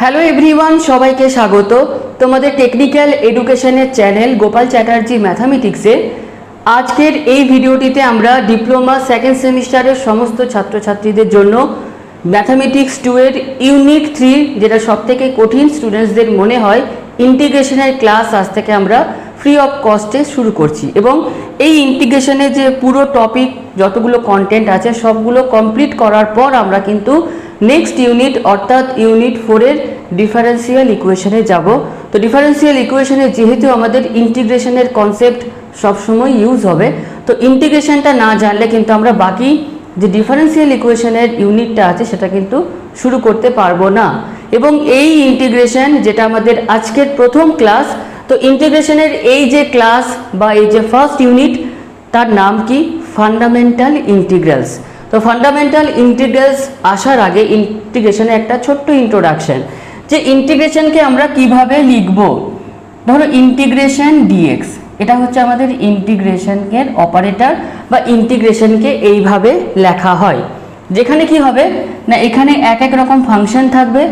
Hello everyone, সবাইকে স্বাগত তোমাদের টেকনিক্যাল এডুকেশনের চ্যানেল গোপাল চ্যাটার্জি ম্যাথামেটিক্সে। আজকের এই ভিডিওটিতে আমরা ডিপ্লোমা সেকেন্ড সেমিস্টারের সমস্ত ছাত্রছাত্রীদের জন্য ম্যাথামেটিক্স 2 এর ইউনিট 3, যেটা সবথেকে কঠিন স্টুডেন্টসদের মনে হয়, ইন্টিগ্রেশনের ক্লাস আজ থেকে আমরা ফ্রি অফ কস্টে শুরু করছি। এবং এই ইন্টিগ্রেশনের যে পুরো টপিক যতগুলো কন্টেন্ট আছে সবগুলো কমপ্লিট করার পর আমরা কিন্তু নেক্সট ইউনিট অর্থাৎ ইউনিট 4 এর ডিফারেন্সিয়াল ইকুয়েশনে যাব। তো ডিফারেন্সিয়াল ইকুয়েশনে যেহেতু আমাদের ইন্টিগ্রেশনের কনসেপ্ট সবসময় ইউজ হবে, তো ইন্টিগ্রেশনটা না জানলে কিন্তু আমরা বাকি যে ডিফারেন্সিয়াল ইকুয়েশনের ইউনিটটা আছে সেটা কিন্তু শুরু করতে পারবো না। এবং এই ইন্টিগ্রেশন যেটা আমাদের আজকের প্রথম ক্লাস, তো ইন্টিগ্রেশনের এই যে ক্লাস বা এই যে ফার্স্ট ইউনিট, তার নাম কি? Fundamental integrals. তো ফান্ডামেন্টাল ইন্টিগ্রালস আসার আগে ইন্টিগ্রেশনে একটা ছোট্ট ইন্ট্রোডাকশন, যে ইন্টিগ্রেশনকে আমরা কিভাবে লিখব। ধরো ইন্টিগ্রেশন ডিএক্স, এটা হচ্ছে আমাদের ইন্টিগ্রেশনের অপারেটর বা ইন্টিগ্রেশনকে এইভাবে লেখা হয়, যেখানে কি হবে না এখানে এক এক রকম ফাংশন থাকবে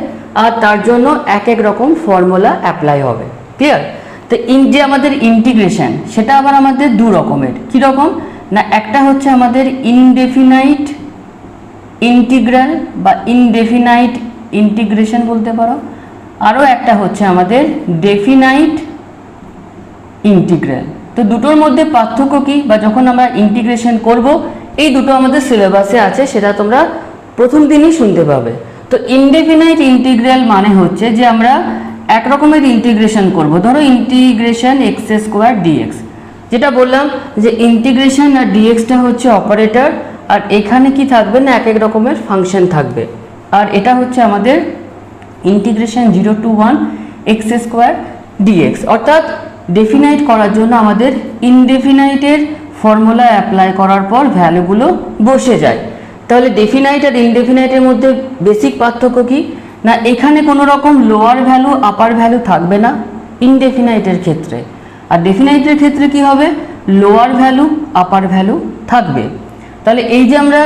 আর তার জন্য এক এক রকম ফর্মুলা অ্যাপ্লাই হবে। ক্লিয়ার? তো যে আমাদের ইন্টিগ্রেশন সেটা আবার আমাদের দু রকমের। কীরকম না, একটা হচ্ছে আমাদের ইনডেফিনাইট ইন্টিগ্রাল বা ইনডেফিনাইট ইন্টিগ্রেশন বলতে পারো, আরও একটা হচ্ছে আমাদের ডেফিনাইট ইন্টিগ্রাল। তো দুটোর মধ্যে পার্থক্য কী বা যখন আমরা ইন্টিগ্রেশন করব, এই দুটো আমাদের সিলেবাসে আছে, সেটা তোমরা প্রথম দিনই শুনতে পাবে। তো ইনডেফিনাইট ইন্টিগ্রাল মানে হচ্ছে যে আমরা এক রকমের ইন্টিগ্রেশন করব। ধরো ইন্টিগ্রেশন এক্স স্কোয়ার ডিএক্স, যেটা বললাম যে ইন্টিগ্রেশন আর ডিএক্সটা হচ্ছে অপারেটর, আর এখানে কি থাকবে না এক এক রকমের ফাংশন থাকবে। আর এটা হচ্ছে আমাদের integration 0 to 1 x square dx. অর্থাৎ ডেফিনাইট করার জন্য আমাদের ইনডেফিনাইটের ফর্মুলা অ্যাপ্লাই করার পর ভ্যালুগুলো বসে যায়। তাহলে ডেফিনাইট আর ইনডেফিনাইটের মধ্যে বেসিক পার্থক্য কি না, এখানে কোনো রকম লোয়ার ভ্যালু আপার ভ্যালু থাকবে না ইনডেফিনাইটের ক্ষেত্রে, আর ডেফিনাইটের ক্ষেত্রে কি হবে, লোয়ার ভ্যালু আপার ভ্যালু থাকবে। তাহলে এই যে আমরা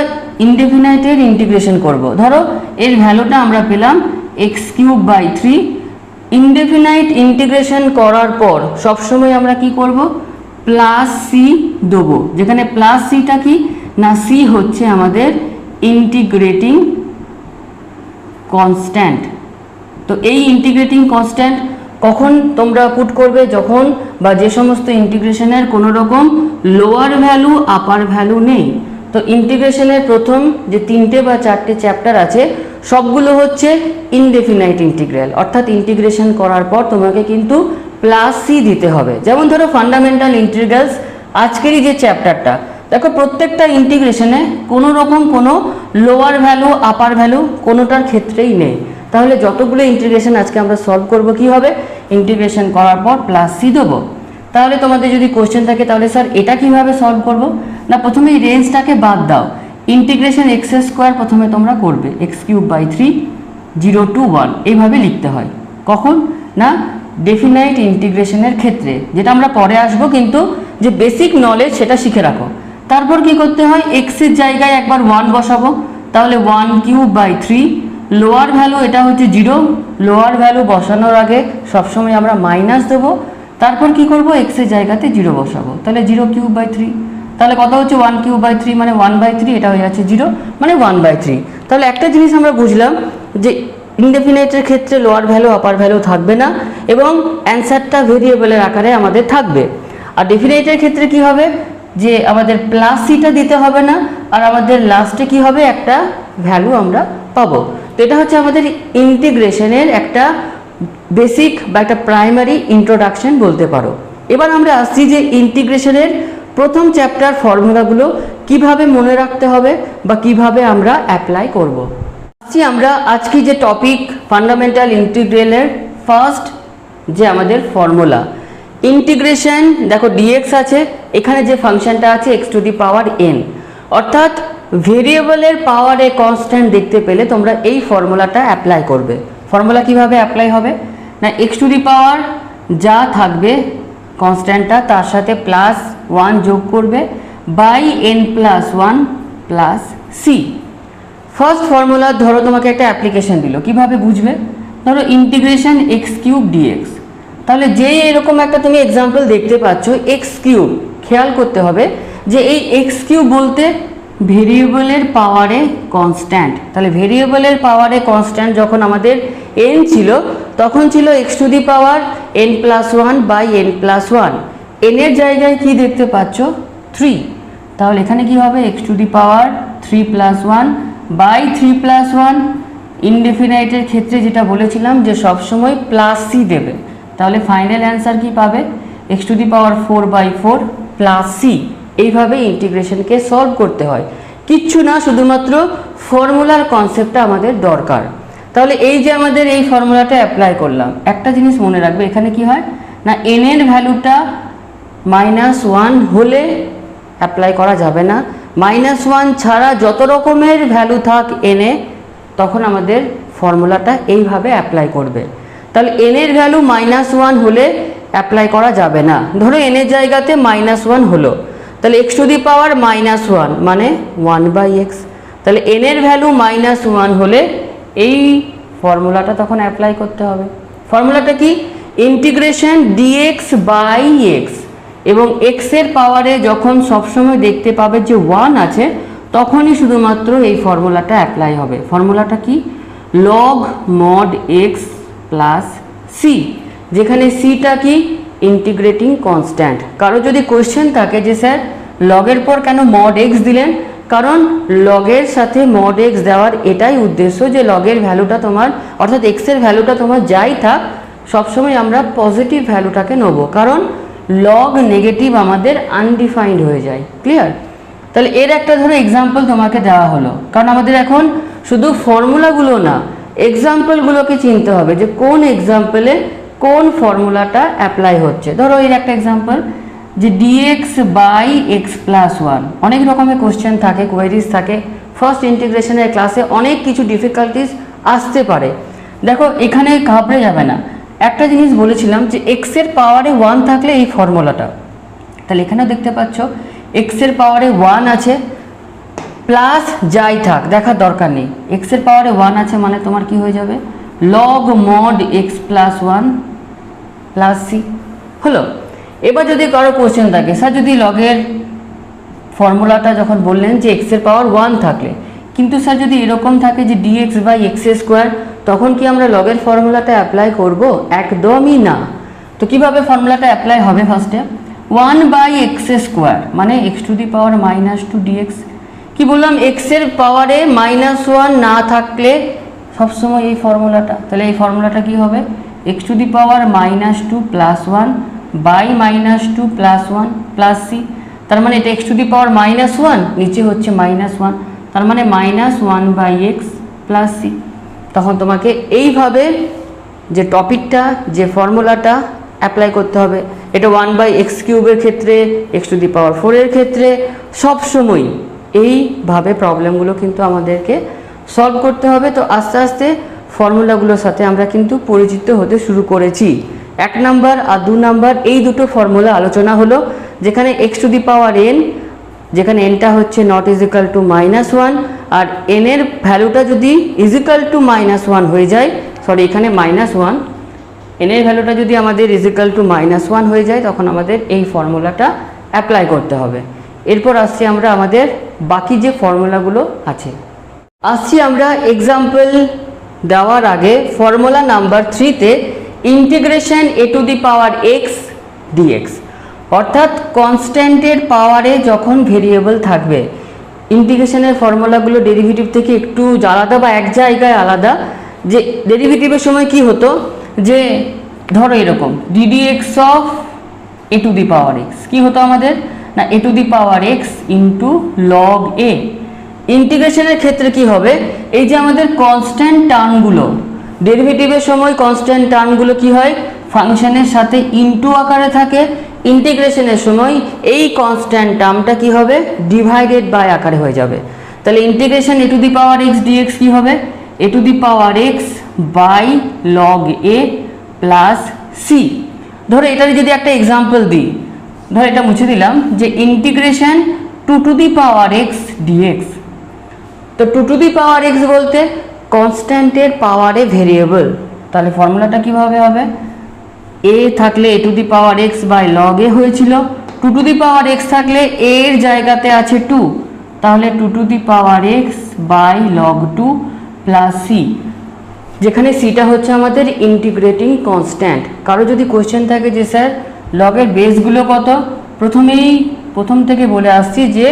ইনডেফিনাইটের ইন্টিগ্রেশন করব, ধরো এর ভ্যালুটা আমরা পেলাম x³/3। ইনডেফিনাইট ইন্টিগ্রেশন করার পর সবসময় আমরা কি করব, প্লাস সি দেবো, যেখানে প্লাস সিটা কি না, সি হচ্ছে আমাদের ইন্টিগ্রেটিং কনস্ট্যান্ট। তো এই ইন্টিগ্রেটিং কনস্ট্যান্ট কখন তোমরা পুট করবে, যখন বা যে সমস্ত ইন্টিগ্রেশনের কোনো রকম লোয়ার ভ্যালু আপার ভ্যালু নেই। তো ইন্টিগ্রেশনের প্রথম যে 3টে বা 4টে চ্যাপ্টার আছে সবগুলো হচ্ছে ইনডেফিনাইট ইন্টিগ্রাল, অর্থাৎ ইন্টিগ্রেশন করার পর তোমাকে কিন্তু প্লাস সি দিতে হবে। যেমন ধরো ফান্ডামেন্টাল ইন্টিগ্রালস আজকেরই যে চ্যাপ্টারটা, দেখো প্রত্যেকটা ইন্টিগ্রেশনে কোনো রকম কোনো লোয়ার ভ্যালু আপার ভ্যালু কোনোটার ক্ষেত্রেই নেই। তাহলে যতগুলো ইন্টিগ্রেশন আজকে আমরা সলভ করব, কি হবে, ইন্টিগ্রেশন করার পর প্লাস সি দেবো। তাহলে তোমাদের যদি কোশ্চেন থাকে তাহলে স্যার এটা কিভাবে সলভ করব না, প্রথমে এই রেঞ্জটাকে বাদ দাও। ইন্টিগ্রেশন এক্স স্কোয়ার প্রথমে তোমরা করবে x³/3 0 to 1 এইভাবে লিখতে হয়। কখন না, ডেফিনাইট ইন্টিগ্রেশনের ক্ষেত্রে, যেটা আমরা পরে আসবো, কিন্তু যে বেসিক নলেজ সেটা শিখে রাখো। তারপর কি করতে হয়, এক্সের জায়গায় একবার 1 বসাবো, তাহলে 1³/3, লোয়ার ভ্যালু এটা হচ্ছে 0, লোয়ার ভ্যালু বসানোর আগে সবসময় আমরা মাইনাস দেবো। তারপর কি করব, এক্সের জায়গাতে 0 বসাবো, তাহলে 0³/3, তাহলে কত হচ্ছে 1³/3 মানে 1/3, এটা হয়ে যাচ্ছে 0 মানে 1/3। তাহলে একটা জিনিস আমরা বুঝলাম যে ইনডেফিনাইটের ক্ষেত্রে লোয়ার ভ্যালু আপার ভ্যালু থাকবে না এবং অ্যান্সারটা ভেরিয়েবলের আকারে আমাদের থাকবে। আর ডেফিনাইটের ক্ষেত্রে কি হবে, যে আমাদের প্লাস সিটা দিতে হবে না, আর আমাদের লাস্টে কি হবে, একটা ভ্যালু আমরা পাবো। তো এটা হচ্ছে আমাদের ইন্টিগ্রেশনের একটা বেসিক বা একটা প্রাইমারি ইন্ট্রোডাকশন বলতে পারো। এবার আমরা আসছি যে ইন্টিগ্রেশনের প্রথম চ্যাপ্টার ফর্মুলাগুলো কিভাবে মনে রাখতে হবে বা কিভাবে আমরা অ্যাপ্লাই করব। আসছি আমরা আজকে যে টপিক ফান্ডামেন্টাল ইন্টিগ্রালের ফার্স্ট যে আমাদের ফর্মুলা ইন্টিগ্রেশন। দেখো ডিএক্স আছে, এখানে যে ফাংশনটা আছে x⁴n, অর্থাৎ ভেরিয়েবলের পাওয়ারে কনস্ট্যান্ট দেখতে পেলে তোমরা এই ফর্মুলাটা অ্যাপ্লাই করবে। ফর্মুলা কিভাবে অ্যাপ্লাই হবে না, x⁴ যা থাকবে কনস্ট্যান্টটা তার সাথে +1 যোগ করবে by n+1 + c। First formula ধরো তোমাকে একটা অ্যাপ্লিকেশন দিল, কিভাবে বুঝবে ধরো ইন্টিগ্রেশন এক্স কিউব ডিএক্স, তাহলে যে এরকম একটা তুমি এক্সাম্পল দেখতে পাচ্ছ এক্স কিউব, খেয়াল করতে হবে যে এই এক্স কিউব বলতে ভেরিয়েবলের পাওয়ারে কনস্ট্যান্ট। তাহলে ভেরিয়েবলের পাওয়ারে কনস্ট্যান্ট যখন আমাদের n ছিল তখন ছিল x to the power n+1 by n+1। এর জায়গায় কি দেখতে পাচ্ছ 3, তাহলে এখানে কি হবে x to the power 3+1 by 3+1। ইনডেফিনাইটের ক্ষেত্রে যেটা বলেছিলাম যে সবসময় প্লাস সি দেবে, তাহলে ফাইনাল অ্যান্সার কি পাবে x to the power 4/4 plus C. এইভাবে ইন্টিগ্রেশনকে সলভ করতে হয়, কিচ্ছু না, শুধুমাত্র ফর্মুলার কনসেপ্টটা আমাদের দরকার। তাহলে এই যে আমাদের এই ফর্মুলাটা অ্যাপ্লাই করলাম, একটা জিনিস মনে রাখবে এখানে কি হয় না n এর ভ্যালুটা -1 হলে অ্যাপ্লাই করা যাবে না, -1 ছাড়া যত রকমের ভ্যালু থাক n এ তখন আমাদের ফর্মুলাটা এইভাবে অ্যাপ্লাই করবে। তাহলে n এর ভ্যালু -1 হলে অ্যাপ্লাই করা যাবে না। ধরো n এর জায়গাতে -1 হলো, তাহলে এক্স টু দি পাওয়ার -1 মানে 1/x। তাহলে n এর ভ্যালু -1 হলে এই ফর্মুলাটা তখন অ্যাপ্লাই করতে হবে। ফর্মুলাটা কি ইন্টিগ্রেশন dx বাই x, এবং x এর পাওয়ারে যখন সবসময় দেখতে পাবে যে 1 আছে তখনই শুধুমাত্র এই ফর্মুলাটা অ্যাপ্লাই হবে। ফর্মুলাটা কি log mod x প্লাস c, যেখানে সিটা কি ইন্টিগ্রেটিং কনস্ট্যান্ট। কারো যদি কোয়েশ্চেন থাকে যে স্যার লগের পর কেন mod x দিলেন, কারণ লগের সাথে mod x দেওয়ার এটাই উদ্দেশ্য যে লগের ভ্যালুটা তোমার অর্থাৎ x এর ভ্যালুটা তোমার যাই থাক সবসময় আমরা পজিটিভ ভ্যালুটাকে নেব, কারণ লগ নেগেটিভ আমাদের আনডিফাইন্ড হয়ে যায়। ক্লিয়ার? তাহলে এর একটা ধরো এক্সাম্পল তোমাকে দেওয়া হলো, কারণ আমাদের এখন শুধু ফর্মুলাগুলো না এক্সাম্পলগুলোকে চিনতে হবে যে কোন এক্সাম্পলে কোন ফর্মুলাটা অ্যাপ্লাই হচ্ছে। ধরো এর একটা এক্সাম্পল যে dx বাই x+1, অনেক রকমের কোশ্চেন থাকে, কোয়েরিজ থাকে, ফার্স্ট ইন্টিগ্রেশনের ক্লাসে অনেক কিছু ডিফিকাল্টিস আসতে পারে। দেখো এখানে ঘাবড়ে যাবে না, একটা জিনিস বলেছিলাম যে x এর পাওয়ারে 1 থাকলে এই ফর্মুলাটা, তাহলে এখানেও দেখতে পাচ্ছ x এর পাওয়ারে 1 আছে প্লাস যাই থাক দেখার দরকার নেই, x এর পাওয়ারে 1 আছে মানে তোমার কি হয়ে যাবে log mod x+1 plus C হলো। এবার যদি কারো কোশ্চেন থাকে স্যার যদি লগের ফর্মুলাটা যখন বললেন যে x এর পাওয়ার 1 থাকলে, কিন্তু স্যার যদি এরকম থাকে যে dx বাই x², তখন কি আমরা লগের ফর্মুলাটা অ্যাপ্লাই করব? একদমই না। তো কিভাবে ফর্মুলাটা অ্যাপ্লাই হবে? ফার্স্টে 1/x² মানে x to the power -2 dx। কি বললাম x এর পাওয়ারে -1 না থাকলে সবসময় এই ফর্মুলাটা, তাহলে এই ফর্মুলাটা কি হবে x to the power -2 plus 1 by -2 plus 1 plus C. তার মানে এটা x টু দি পাওয়ার -1 নিচে হচ্ছে -1, তার মানে -1/x প্লাস সি। তখন তোমাকে এইভাবে যে টপিকটা যে ফর্মুলাটা অ্যাপ্লাই করতে হবে, এটা 1/x³ ক্ষেত্রে x টু দি পাওয়ার 4 এর ক্ষেত্রে সবসময় এইভাবে প্রবলেমগুলো কিন্তু আমাদেরকে সলভ করতে হবে। তো আস্তে আস্তে ফর্মুলাগুলোর সাথে আমরা কিন্তু পরিচিত হতে শুরু করেছি। 1 নাম্বার আর 2 নাম্বার এই দুটো ফর্মুলা আলোচনা হলো, যেখানে x to the power n, যেখানে nটা হচ্ছে নট ইজিক্যাল টু -1 আর n এর ভ্যালুটা যদি ইজিক্যাল টু -1 হয়ে যায়, সরি এখানে -1, n এর ভ্যালুটা যদি আমাদের ইজিক্যাল টু -1 হয়ে যায় তখন আমাদের এই ফর্মুলাটা অ্যাপ্লাই করতে হবে। এরপর আসছি আমরা আমাদের বাকি যে ফর্মুলাগুলো আছে। আসছি আমরা এক্সাম্পল দেওয়ার আগে ফর্মুলা নাম্বার 3তে integration a to the power x dx, অর্থাৎ কনস্ট্যান্টের পাওয়ারে যখন ভেরিয়েবল থাকবে। ইন্টিগ্রেশনের ফর্মুলাগুলো ডেরিভেটিভ থেকে একটু আলাদা বা এক জায়গায় আলাদা। যে ডেরিভেটিভের সময় কি হতো যে ধরো এরকম ddx of a to the power x, কি হতো আমাদের না a to the power x into log a। ইন্টিগ্রেশনের ক্ষেত্রে কি হবে, এই যে আমাদের কনস্ট্যান্ট টার্মগুলো ডেরিভেটিভের সময় কনস্ট্যান্ট টার্মগুলো কি হয় ফাংশনের সাথে ইনটু আকারে থাকে, ইন্টিগ্রেশনের সময় এই কনস্ট্যান্ট টার্মটা কি হবে ডিভাইডেড বাই আকারে হয়ে যাবে। তাহলে integration a to the power x dx কি হবে a to the power x by log a plus C. ধরো এটার যদি একটা এক্সাম্পল দিই, ধরো এটা মুছে দিলাম যে integration 2 to the power x dx। তো 2 টু দি পাওয়ার x বলতে কনস্ট্যান্টের পাওয়ারে ভেরিয়েবল, তাহলে ফর্মুলাটা কিভাবে হবে, a থাকলে a to the power x by log a হয়েছিল, 2 টু দি পাওয়ার x থাকলে a এর জায়গাতে আছে 2, তাহলে 2 to the power x by log 2 plus c, যেখানে সিটা হচ্ছে আমাদের ইন্টিগ্রেটিং কনস্ট্যান্ট। কারো যদি কোয়েশ্চেন থাকে যে স্যার লগের বেসগুলো কত, প্রথম থেকে বলে আসছি যে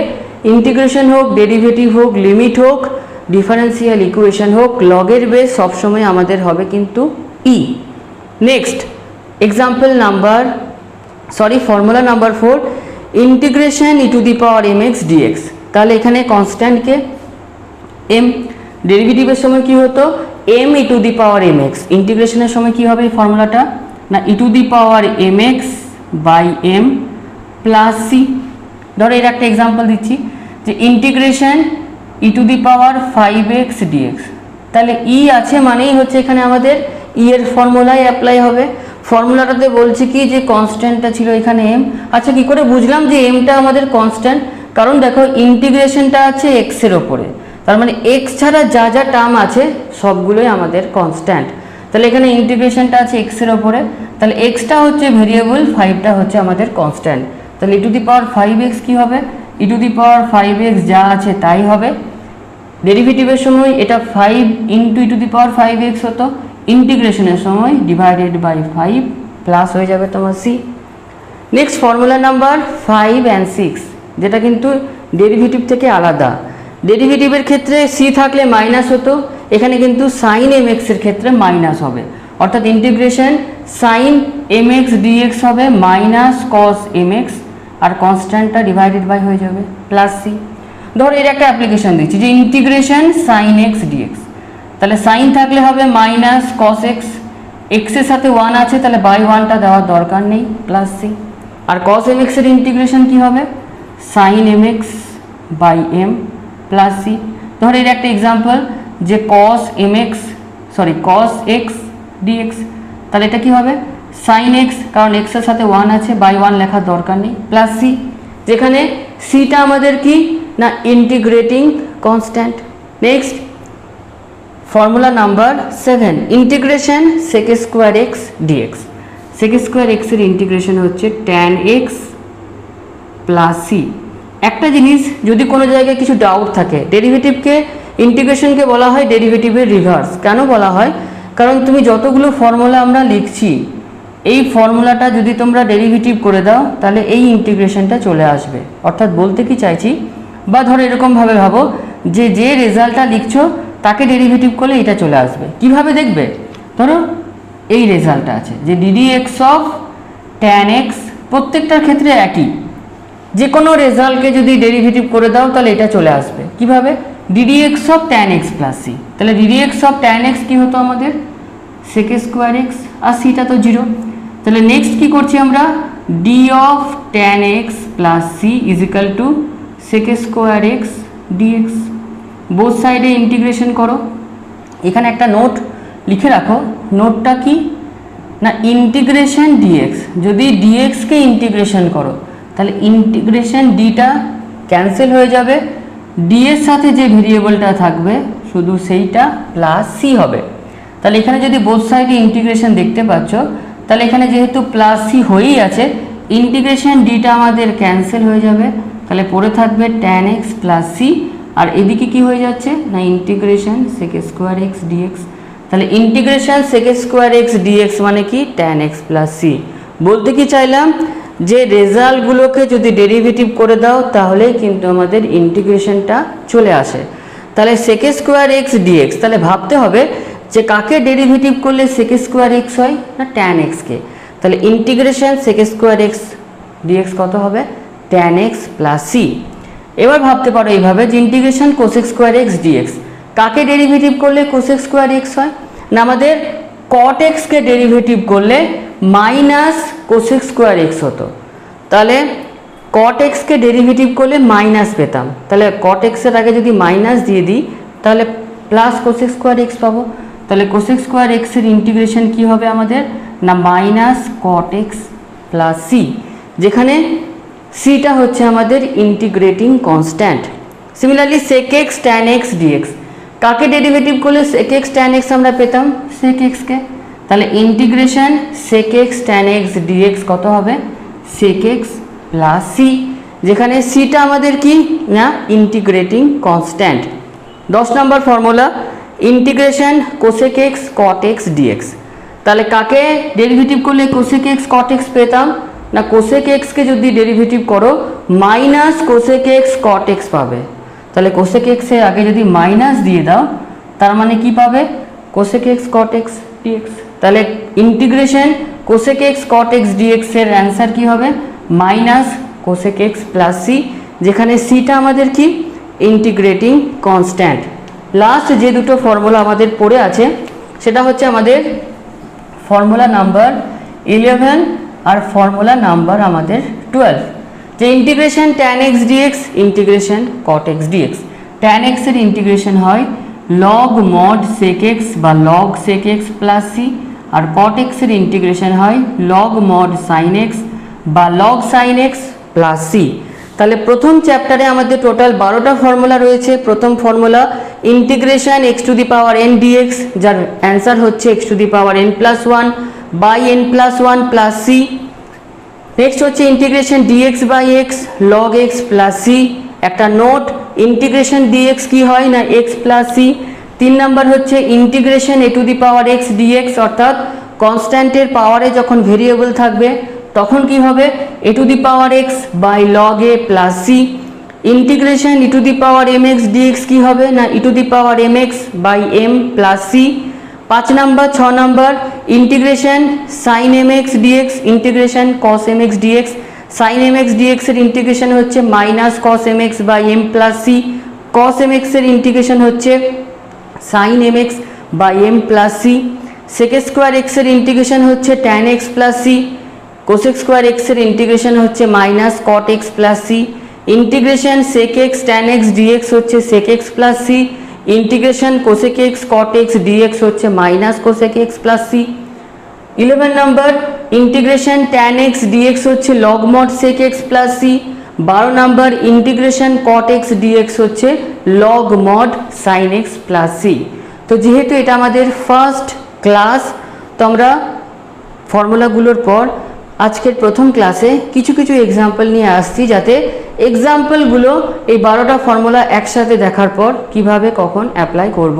ইন্টিগ্রেশন হোক, ডেরিভেটিভ হোক, লিমিট হোক, ডিফারেন্সিয়াল ইকুয়েশন হোক, লগের বেস সবসময় আমাদের হবে কিন্তু E. Next formula number 4, integration E to the power M X DX. তাহলে এখানে কনস্ট্যান্টকে এম, ডেরিভেটিভের সময় কি হতো M E to the power M X, ইন্টিগ্রেশনের সময় কি হবে এই ফর্মুলাটা, না E to the power M x by M plus C. ধরো এর একটা এক্সাম্পল দিচ্ছি যে integration E to the power 5x DX, তাহলে ই আছে মানেই হচ্ছে এখানে আমাদের ই এর ফর্মুলাই অ্যাপ্লাই হবে। ফর্মুলাটাতে বলছে কি যে কনস্ট্যান্টটা ছিল এখানে এম। আচ্ছা কি করে বুঝলাম যে এমটা আমাদের কনস্ট্যান্ট, কারণ দেখো ইন্টিগ্রেশনটা আছে এক্স এর ওপরে, তার মানে এক্স ছাড়া যা যা টার্ম আছে সবগুলোই আমাদের কনস্ট্যান্ট। তাহলে এখানে ইন্টিগ্রেশনটা আছে এক্স এর ওপরে, তাহলে এক্সটা হচ্ছে ভেরিয়েবল, 5টা হচ্ছে আমাদের কনস্ট্যান্ট। তাহলে ই টু দি পাওয়ার 5x কি হবে, ই টু দি পাওয়ার 5x যা আছে তাই হবে। ডেরিভেটিভের সময় এটা 5 into E to the power 5x হতো, ইন্টিগ্রেশনের সময় ডিভাইডেড বাই 5 প্লাস হয়ে যাবে তোমার C. Next formula number 5 and 6, যেটা কিন্তু ডেরিভেটিভ থেকে আলাদা। ডেরিভেটিভের ক্ষেত্রে সি থাকলে মাইনাস হতো, এখানে কিন্তু সাইন এম এক্সের ক্ষেত্রে মাইনাস হবে, অর্থাৎ integration sine M X DX হবে মাইনাস কস এম এক্স, আর কনস্ট্যান্টটা ডিভাইডেড বাই হয়ে যাবে প্লাস সি। ধর এর একটা অ্যাপ্লিকেশন দিচ্ছি যে ইন্টিগ্রেশন সাইন এক্স ডিএক্স, তাহলে সাইন থাকলে হবে মাইনাস কস এক্স, এক্সের সাথে 1 আছে তাহলে বাই 1টা দেওয়ার দরকার নেই প্লাস সি। আর কস এম এক্সের ইন্টিগ্রেশন কী হবে, sine M x by M plus C. ধর এর একটা এক্সাম্পল যে কস এক্স ডিএক্স, তাহলে এটা কি হবে সাইন এক্স, কারণ এক্সের সাথে 1 আছে বাই 1 লেখার দরকার নেই প্লাস সি, যেখানে সিটা আমাদের কি না integrating constant. Next formula number 7, integration sec square x d x. Sec square এক্সের ইন্টিগ্রেশন হচ্ছে ট্যান এক্স প্লাস সি। একটা জিনিস যদি কোনো জায়গায় কিছু ডাউট থাকে, ডেরিভেটিভকে ইন্টিগ্রেশনকে বলা হয় ডেরিভেটিভের রিভার্স। কেন বলা হয়, কারণ তুমি যতগুলো ফর্মুলা আমরা লিখছি এই ফর্মুলাটা যদি তোমরা ডেরিভেটিভ করে দাও তাহলে এই ইন্টিগ্রেশনটা চলে আসবে। অর্থাৎ বলতে কি চাইছি, বা ধরো এরকমভাবে ভাবো যে রেজাল্টটা লিখছো তাকে ডেরিভেটিভ করলে এটা চলে আসবে। কিভাবে দেখবে, ধরো এই রেজাল্টটা আছে যে DD x of tan x, প্রত্যেকটার ক্ষেত্রে একই, যে কোনো রেজাল্টকে যদি ডেরিভেটিভ করে দাও তাহলে এটা চলে আসবে। কিভাবে, d d x of tan x plus C, তাহলে d d x of tan x কী হতো আমাদের সেক স্কোয়ার এক্স, আর সিটা তো 0। তাহলে নেক্সট কী করছি আমরা, d of tan x plus C is equal to sec square x d x. Both সাইডে ইন্টিগ্রেশন করো। এখানে একটা নোট লিখে রাখো, নোটটা কি না ইন্টিগ্রেশন ডিএক্স, যদি ডিএক্সকে ইন্টিগ্রেশন করো তাহলে ইন্টিগ্রেশন ডিটা ক্যান্সেল হয়ে যাবে, ডি এর সাথে যে ভেরিয়েবলটা থাকবে শুধু সেইটা প্লাস সি হবে। তাহলে এখানে যদি বোথ সাইডে ইন্টিগ্রেশন দেখতে পাচ্ছ, তাহলে এখানে যেহেতু প্লাস সি হয়েই আছে ইন্টিগ্রেশন ডিটা আমাদের ক্যান্সেল হয়ে যাবে, তাহলে পড়ে থাকবে ট্যান এক্স প্লাস সি, আর এদিকে কি হয়ে যাচ্ছে না integration sec square x DX. তাহলে integration sec square x DX মানে কি ট্যান এক্স প্লাস সি। বলতে কি চাইলাম যে রেজাল্টগুলোকে যদি ডেরিভেটিভ করে দাও তাহলেই কিন্তু আমাদের ইন্টিগ্রেশনটা চলে আসে। তাহলে সেক স্কোয়ার এক্স ডিএক্স, তাহলে ভাবতে হবে যে কাকে ডেরিভেটিভ করলে সেক স্কোয়ার এক্স হয় না ট্যান এক্সকে, তাহলে integration sec square x d x কত হবে ট্যান এক্স প্লাস সি। এবার ভাবতে পারো এইভাবে যে integration cosec square x d x, কাকে ডেরিভেটিভ করলে কোসেক স্কোয়ার এক্স হয় না আমাদের কট এক্সকে ডেরিভেটিভ করলে মাইনাস কোসেক স্কোয়ার এক্স হতো, তাহলে কট এক্সকে ডেরিভেটিভ করলে মাইনাস পেতাম, তাহলে কট এক্সের আগে যদি মাইনাস দিয়ে দিই তাহলে প্লাস কোসেক স্কোয়ার এক্স পাবো। তাহলে কোসেক স্কোয়ার এক্সের ইন্টিগ্রেশন কী হবে আমাদের না minus cot x plus C, যেখানে সিটা হচ্ছে আমাদের integrating constant. Similarly sec x tan x d x, কাকে ডেরিভেটিভ করলে সেক এক্স ট্যান এক্স আমরা পেতাম সেক এক্সকে, তাহলে integration sec x tan x dx কত হবে sec x প্লাস সি, যেখানে সিটা আমাদের কি না ইন্টিগ্রেটিং কনস্ট্যান্ট। 10 নম্বর formula integration cosec x cot x dx। তাহলে কাকে ডেরিভেটিভ করলে cosec x cot x পেতাম না, cosec x কে যদি ডেরিভেটিভ করো minus cosec x cot x পাবে। তাহলে cosec x এর আগে যদি মাইনাস দিয়ে দাও তার মানে কি পাবে cosec x cot x dx। তাহলে integration cosec x cot x dx এর অ্যান্সার কি হবে minus cosec x plus C, যেখানে সিটা আমাদের কি ইন্টিগ্রেটিং কনস্ট্যান্ট। লাস্ট যে দুটো ফর্মুলা আমাদের পড়ে আছে সেটা হচ্ছে আমাদের ফর্মুলা নাম্বার 11 আর ফর্মুলা নাম্বার আমাদের 12, যে integration tan x dx integration cot x dx। tan x এর ইন্টিগ্রেশন হয় log mod sec x বা log sec x plus C, আর cot x এর ইন্টিগ্রেশন হয় log mod sin x বা log sin x plus C. তাহলে প্রথম চ্যাপ্টারে আমাদের টোটাল 12টা ফর্মুলা রয়েছে। প্রথম formula integration x to the power n dx, যার অ্যান্সার হচ্ছে x to the power n plus 1 by n plus 1 plus সি। নেক্সট হচ্ছে integration dx by x log x plus C. একটা নোট, ইন্টিগ্রেশন dx কি হয় না x plus সি। 3 number হচ্ছে integration a to the power x dx, অর্থাৎ কনস্ট্যান্টের পাওয়ারে যখন ভেরিয়েবল থাকবে তখন কি হবে a to the power x by log a plus C. Integration e to the power mx dx কি হবে না e to the power mx by m plus C. 5 number 6 number integration sin mx dx integration cos mx dx। sin mx dx এর integration হচ্ছে minus cos mx by m plus C. cos mx এর integration হচ্ছে sin mx by m plus C. sec square x এর integration হচ্ছে tan x plus C. cosec square x এর integration হচ্ছে minus cot x plus C. Integration sec x tan x dx হচ্ছে sec x plus C. Integration cosec x cot x dx হচ্ছে minus cosec x plus C. 11 number integration tan x dx হচ্ছে log mod sec x plus C. 12 number integration cot x dx হচ্ছে log mod sin x plus C. তো যেহেতু এটা আমাদের first class, তো আমরা ফর্মুলাগুলোর পর আজকের প্রথম ক্লাসে কিছু কিছু এক্সাম্পল নিয়ে আসছি, যাতে এক্সাম্পলগুলো এই 12টা ফর্মুলা একসাথে দেখার পর কিভাবে কখন অ্যাপ্লাই করব।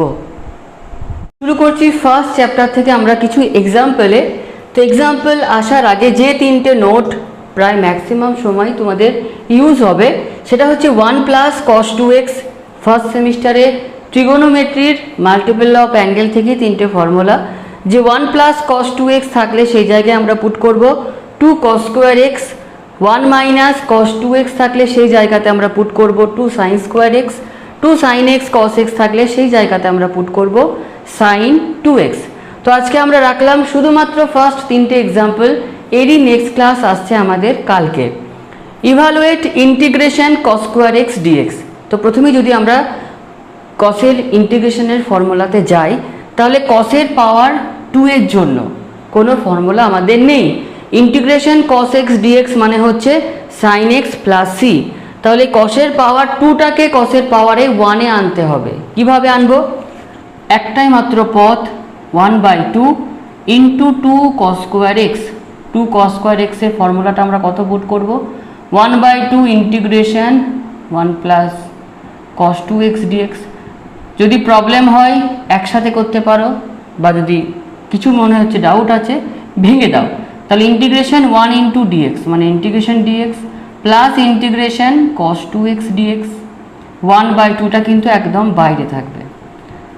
শুরু করছি ফার্স্ট চ্যাপ্টার থেকে আমরা কিছু এক্সাম্পলে। তো এক্সাম্পল আসার আগে যে 3টে নোট প্রায় ম্যাক্সিমাম সময় তোমাদের ইউজ হবে সেটা হচ্ছে 1 প্লাস cos 2x। ফার্স্ট সেমিস্টারে ট্রিগোনোমেট্রির মাল্টিপল অফ অ্যাঙ্গেল থেকে 3টে ফর্মুলা, যে 1 প্লাস cos 2x থাকলে সেই জায়গায় আমরা পুট করব 2 cos square x। 1 minus cos 2x থাকলে সেই জায়গাতে আমরা পুট করব 2 sin square x। 2 sin x cos x থাকলে সেই জায়গাতে আমরা পুট করব sin 2x। তো আজকে আমরা রাখলাম শুধুমাত্র ফার্স্ট 3টে এক্সাম্পল, এরই নেক্সট ক্লাস আসছে আমাদের কালকে। Evaluate integration cos square x dx। তো প্রথমে যদি আমরা cos-এর ইন্টিগ্রেশনের ফর্মুলাতে যাই, তাহলে cos-এর পাওয়ার 2 এর জন্য কোনো ফর্মুলা আমাদের নেই। ইন্টিগ্রেশন cos x dx মানে হচ্ছে sin x প্লাস সি। তাহলে cos-এর পাওয়ার 2টাকে cos-এর পাওয়ারে 1-এ আনতে হবে। কিভাবে আনবো? একটাই মাত্র পথ, 1/2 into 2 cos square x। 2 cos square x এর ফর্মুলাটা আমরা কত পুট করব? 1/2 integration 1 plus cos 2x dx। যদি প্রবলেম হয় একসাথে করতে পারো, বা যদি কিছু মনে হচ্ছে ডাউট আছে ভেঙে দাও। তাহলে ইন্টিগ্রেশন 1 ইন্টু dx মানে integration dx plus integration cos 2x dx। 1/2টা কিন্তু একদম বাইরে থাকবে।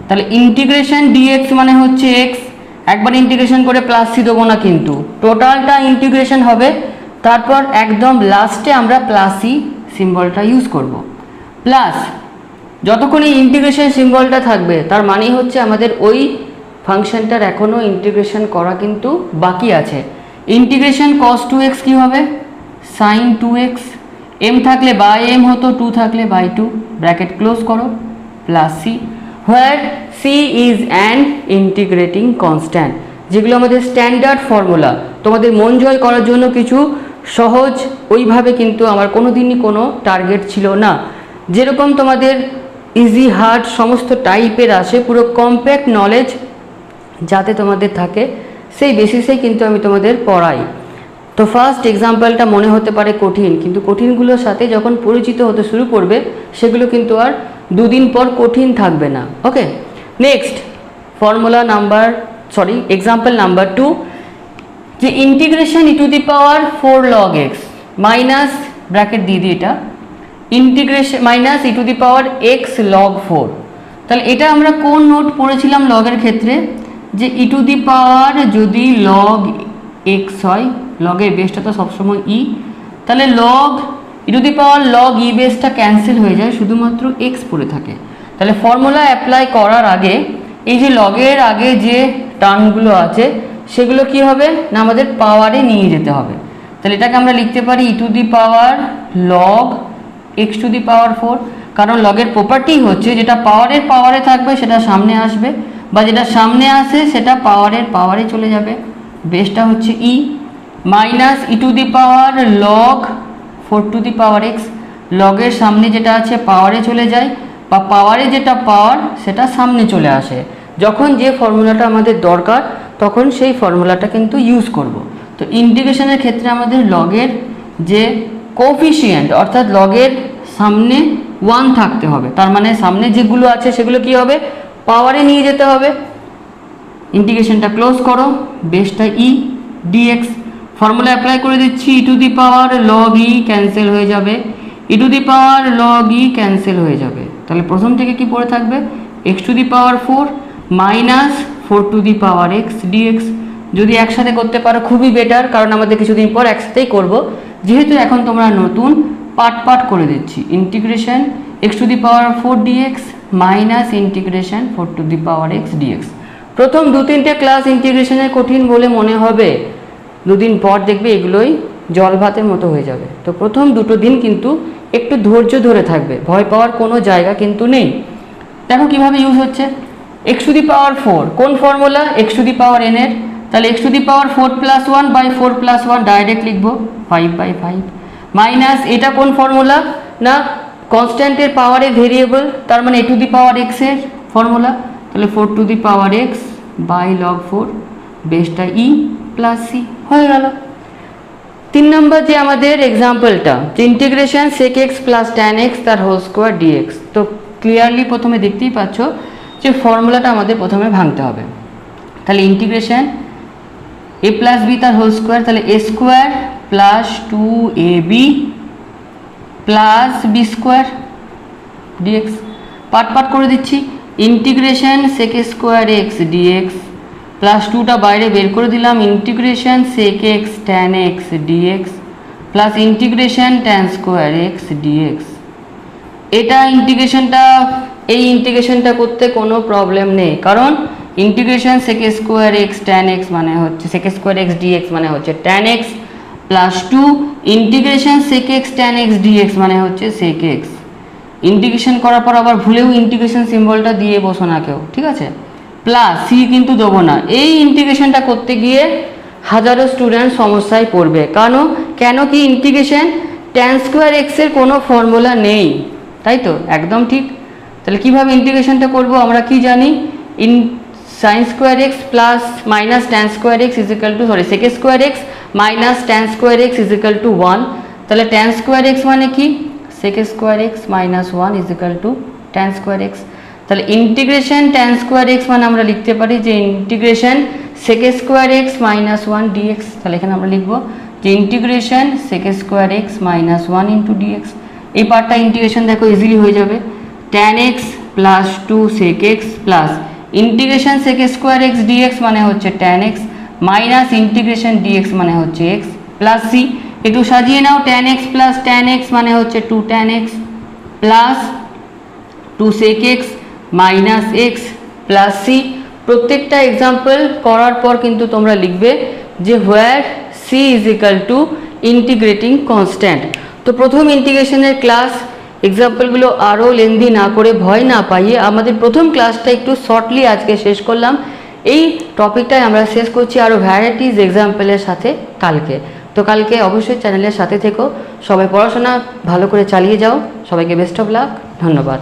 তাহলে ইন্টিগ্রেশন dx মানে হচ্ছে x, একবার ইন্টিগ্রেশন করে প্লাস সি দেবো না, কিন্তু টোটালটা ইন্টিগ্রেশন হবে। তারপর একদম লাস্টে আমরা প্লাস সি সিম্বলটা ইউজ করব। প্লাস যতক্ষণ এই ইন্টিগ্রেশন সিম্বলটা থাকবে তার মানে হচ্ছে আমাদের ওই ফাংশনটার এখনও ইন্টিগ্রেশন করা কিন্তু বাকি আছে। ইন্টিগ্রেশন cos 2x কি হবে? sin 2x। m থাকলে বাই m হতো, 2 থাকলে বাই 2, ব্র্যাকেট ক্লোজ করো, plus C, where C is an integrating constant. যেগুলো আমাদের স্ট্যান্ডার্ড ফর্মুলা, তোমাদের মন জয় করার জন্য কিছু সহজ, ওইভাবে কিন্তু আমার কোনো দিনই কোনো টার্গেট ছিল না। যেরকম তোমাদের ইজি হার্ড সমস্ত টাইপের আসে, পুরো কম্প্যাক্ট নলেজ যাতে তোমাদের থাকে সেই বেসিসেই কিন্তু আমি তোমাদের পড়াই। তো ফার্স্ট এক্সাম্পলটা মনে হতে পারে কঠিন, কিন্তু কঠিনগুলোর সাথে যখন পরিচিত হতে শুরু করবে সেগুলো কিন্তু আর দুদিন পর কঠিন থাকবে না। ওকে, নেক্সট এক্সাম্পল নাম্বার 2, যে integration E to the power 4 log x minus bracket দিয়ে দিই এটা integration minus E to the power x log 4। তাহলে এটা আমরা কোন নোট পড়েছিলাম লগের ক্ষেত্রে, যে ই টু দি পাওয়ার যদি log x হয়, লগের বেসটা তো সবসময় ই, তাহলে log E to the power log E বেসটা ক্যান্সেল হয়ে যায়, শুধুমাত্র এক্স পড়ে থাকে। তাহলে ফর্মুলা অ্যাপ্লাই করার আগে এই যে লগের আগে যে টার্মগুলো আছে সেগুলো কি হবে না আমাদের পাওয়ারে নিয়ে যেতে হবে। তাহলে এটাকে আমরা লিখতে পারি E to the power log X to the power 4, কারণ লগের প্রপার্টি হচ্ছে যেটা পাওয়ারে থাকবে সেটা সামনে আসবে, বা যেটা সামনে আসে সেটা পাওয়ারে চলে যাবে, বেসটা হচ্ছে E, minus E to the power log 4 to the power X, লগের সামনে যেটা আছে পাওয়ারে চলে যায়, বা পাওয়ারে যেটা পাওয়ার সেটা সামনে চলে আসে। যখন যে ফর্মুলাটা আমাদের দরকার তখন সেই ফর্মুলাটা কিন্তু ইউজ করব। তো ইন্টিগ্রেশনের ক্ষেত্রে আমাদের লগের যে কোফিশিয়েন্ট অর্থাৎ লগের সামনে 1 থাকতে হবে, তার মানে সামনে যেগুলো আছে সেগুলো কি হবে পাওয়ারে নিয়ে যেতে হবে। ইন্টিগ্রেশনটা ক্লোজ করো, বেসটা ই ডিএক্স, ফর্মুলা অ্যাপ্লাই করে দিচ্ছি E to the power log E cancel হয়ে যাবে, E to the power log E cancel হয়ে যাবে। তাহলে প্রথম থেকে কি পড়ে থাকবে X to the power 4 minus 4 to the power x DX. যদি একসাথে করতে পারো খুবই বেটার, কারণ আমাদের কিছুদিন পর একসাথেই করব, যেহেতু এখন তোমরা নতুন পার্ট করে দিচ্ছি। Integration x to the power 4 d x minus integration 4 to the power x d x. প্রথম 2-3টে ক্লাস ইন্টিগ্রেশনের কঠিন বলে মনে হবে, দুদিন পর দেখবে এগুলোই জল ভাতের মতো হয়ে যাবে। তো প্রথম 2 দিন কিন্তু একটু ধৈর্য ধরে থাকবে, ভয় পাওয়ার কোনো জায়গা কিন্তু নেই। দেখো কিভাবে ইউজ হচ্ছে, এক্স টু দি পাওয়ার 4 কোন formula x to the power n এর, তাহলে x to the power 4 + 1 by 4 + 1 direct লিখবো 5/5, মাইনাস এটা কোন ফর্মুলা না কনস্ট্যান্টের পাওয়ারে ভেরিয়েবল, তার মানে a to the power x এর ফর্মুলা, তাহলে 4 to the power x by log 4, বেসটা ই প্লাস সি হয়ে গেল। 3 নম্বর যে আমাদের এক্সাম্পলটা, যে integration sec x plus tan x তার হোল স্কোয়ার ডিএক্স। তো ক্লিয়ারলি প্রথমে দেখতেই পাচ্ছ যে ফর্মুলাটা আমাদের প্রথমে ভাঙতে হবে। তাহলে ইন্টিগ্রেশন a প্লাস বি তার হোল স্কোয়ার, তাহলে a স্কোয়ার প্লাস 2ab প্লাস বি স্কোয়ার ডিএক্স। পার্ট করে দিচ্ছি, integration sec square x d x plus 2টা বাইরে বের করে দিলাম, integration sec x tan x dx plus integration tan square x d x. এটা এই ইন্টিগ্রেশনটা করতে কোনো প্রবলেম নেই, কারণ integration sec square x tan x মানে হচ্ছে sec স্কোয়ার এক্স dx মানে হচ্ছে tan x plus 2 integration sec x tan x dx মানে হচ্ছে sec x। ইন্টিগ্রেশন করার পর আবার ভুলেও ইন্টিগ্রেশন সিম্বলটা দিয়ে বসো না কেউ, ঠিক আছে, প্লাস সি কিন্তু দেবো না। এই ইন্টিগ্রেশনটা করতে গিয়ে হাজারো স্টুডেন্ট সমস্যায় পড়বে, কেন কি ইন্টিগ্রেশন tan স্কোয়ার এক্সের কোনো ফর্মুলা নেই, তাই তো একদম ঠিক। তাহলে কিভাবে ইন্টিগ্রেশনটা করব আমরা কি জানি, sin square x plus minus tan square x sec square x minus tan square x = 1। তাহলে tan স্কোয়ার এক্স মানে কি sec square x minus 1 = tan square x. তাহলে ইন্টিগ্রেশন tan স্কোয়ার এক্স মানে আমরা লিখতে পারি যে integration sec square x minus 1 dx। তাহলে এখানে আমরা লিখবো যে integration sec square x minus 1 * dx। এই পার্টটা ইন্টিগ্রেশন দেখো ইজিলি হয়ে যাবে, tan x plus 2 sec x plus integration sec square x dx মানে হচ্ছে tan x minus integration dx মানে হচ্ছে x প্লাস c। একটু সাজিয়ে নাও, tan x plus tan x মানে হচ্ছে 2 tan x plus 2 sec x minus x plus C. প্রত্যেকটা এক্সাম্পল করার পর কিন্তু তোমরা লিখবে যে হোয়ার সি = ইন্টিগ্রেটিং কনস্ট্যান্ট। তো প্রথম ইন্টিগ্রেশনের ক্লাস এক্সাম্পলগুলো আরও লেন্দি না করে ভয় না পাইয়ে আমাদের প্রথম ক্লাসটা একটু শর্টলি আজকে শেষ করলাম। এই টপিকটাই আমরা শেষ করছি আরও ভ্যারাইটিস এক্সাম্পলের সাথে কালকে। তো কালকে অবশ্যই চ্যানেলের সাথে থেকো, সবাই পড়াশোনা ভালো করে চালিয়ে যাও, সবাইকে বেস্ট অফ লাক, ধন্যবাদ।